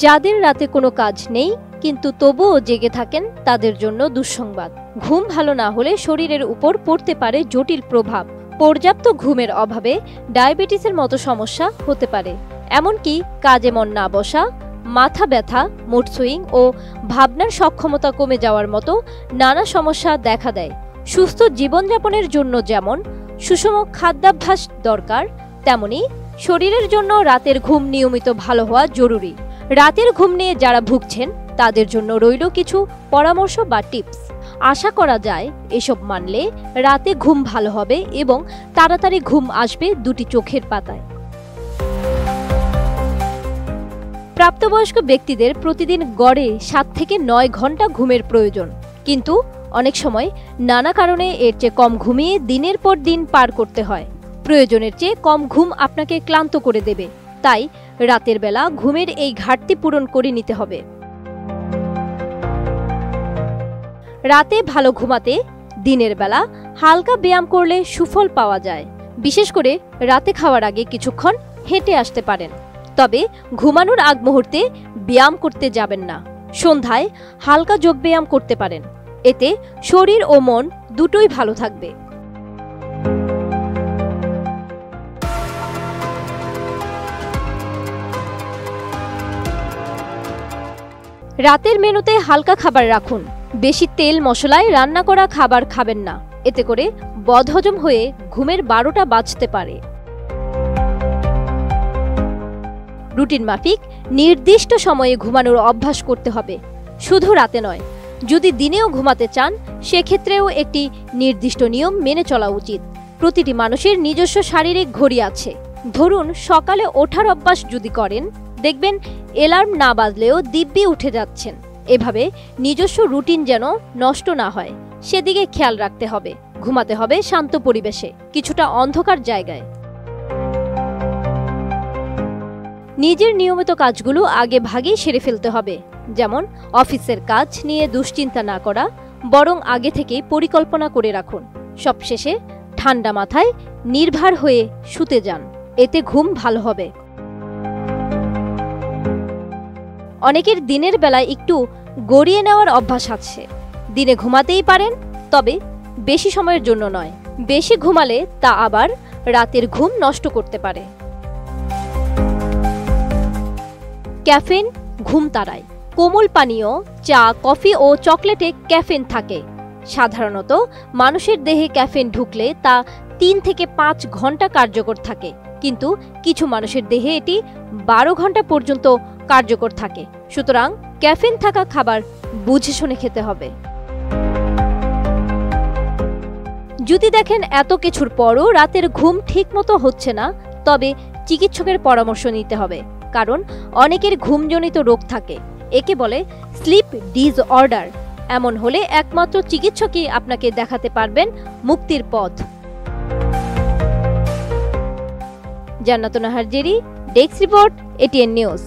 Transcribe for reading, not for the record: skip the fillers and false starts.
যাদের রাতে কোনো কাজ নেই কিন্তু তবুও জেগে থাকেন তাদের জন্য দুঃসংবাদ। ঘুম ভালো না হলে শরীরের উপর পড়তে পারে জটিল প্রভাব। পর্যাপ্ত ঘুমের অভাবে ডায়াবেটিসের মতো সমস্যা হতে পারে। এমনকি কাজে মন না বসা, মাথা ব্যথা, মুড সুইং ও ভাবনার সক্ষমতা কমে যাওয়ার মতো নানা সমস্যা দেখা দেয়। সুস্থ জীবনযাপনের জন্য যেমন সুষম খাদ্যাভ্যাস দরকার, তেমনি শরীরের জন্য রাতের ঘুম নিয়মিত ভালো হওয়া জরুরি। রাতের ঘুম নিয়ে যারা ভুগছেন তাদের জন্য রইল কিছু পরামর্শ বা টিপস। আশা করা যায় এসব মানলে রাতে ঘুম ভালো হবে এবং তাড়াতাড়ি ঘুম আসবে দুটি চোখের পাতায়। প্রাপ্তবয়স্ক ব্যক্তিদের প্রতিদিন গড়ে 7 থেকে 9 ঘন্টা ঘুমের প্রয়োজন, কিন্তু অনেক সময় নানা কারণে এর চেয়ে কম ঘুমিয়ে দিনের পর দিন পার করতে হয়। প্রয়োজনের চেয়ে কম ঘুম আপনাকে ক্লান্ত করে দেবে, তাই রাতের বেলা ঘুমের এই ঘাটতি পূরণ করে নিতে হবে। রাতে ভালো ঘুমাতে দিনের বেলা হালকা ব্যায়াম করলে সুফল পাওয়া যায়। বিশেষ করে রাতে খাওয়ার আগে কিছুক্ষণ হেঁটে আসতে পারেন, তবে ঘুমানোর আগ মুহূর্তে ব্যায়াম করতে যাবেন না। সন্ধ্যায় হালকা যোগব্যায়াম করতে পারেন, এতে শরীর ও মন দুটোই ভালো থাকবে। রাতের মেনুতে হালকা খাবার রাখুন। বেশি তেল মশলায় রান্না করা খাবার খাবেন না, এতে করে বদহজম হয়ে ঘুমের 12টা বাজতে পারে। রুটিন মাফিক নির্দিষ্ট সময়ে ঘুমানোর অভ্যাস করতে হবে, শুধু রাতে নয়। যদি দিনেও ঘুমাতে চান সেক্ষেত্রেও একটি নির্দিষ্ট নিয়ম মেনে চলা উচিত। প্রতিটি মানুষের নিজস্ব শারীরিক ঘড়ি আছে। ধরুন সকালে ওঠার অভ্যাস যদি করেন, দেখবেন অ্যালার্ম না বাজলেও দিব্যি উঠে যাচ্ছেন। এভাবে নিজস্ব রুটিন যেন নষ্ট না হয় সেদিকে খেয়াল রাখতে হবে। ঘুমাতে হবে শান্ত পরিবেশে, কিছুটা অন্ধকার জায়গায়। নিজের নিয়মিত কাজগুলো আগে ভাগেই সেরে ফেলতে হবে, যেমন অফিসের কাজ নিয়ে দুশ্চিন্তা না করা, বরং আগে থেকে পরিকল্পনা করে রাখুন। সবশেষে ঠান্ডা মাথায় নির্ভর হয়ে শুতে যান, এতে ঘুম ভালো হবে। অনেকের দিনের বেলায় একটু গড়িয়ে নেওয়ার অভ্যাস আছে। দিনে ঘুমাতেই পারেন, তবে বেশি সময়ের জন্য নয়। বেশি ঘুমালে তা আবার রাতের ঘুম নষ্ট করতে পারে। ক্যাফেন ঘুম তাড়ায়। কোমল পানীয়, চা, কফি ও চকলেটে ক্যাফেন থাকে। সাধারণত মানুষের দেহে ক্যাফেন ঢুকলে তা 3 থেকে 5 ঘন্টা কার্যকর থাকে, কিন্তু কিছু মানুষের দেহে এটি 12 ঘন্টা পর্যন্ত কার্যকর থাকে। সুতরাং ক্যাফেন থাকা খাবার বুঝে শুনে খেতে হবে। যদি দেখেন এত কিছুর পরও রাতের ঘুম ঠিকমতো হচ্ছে না, তবে চিকিৎসকের পরামর্শ নিতে হবে, কারণ অনেকের ঘুমজনিত রোগ থাকে। একে বলে স্লিপ ডিসঅর্ডার। এমন হলে একমাত্র চিকিৎসকই আপনাকে দেখাতে পারবেন মুক্তির পথ। জান্নাতুন Nahar Jerry, desk report, ATN news.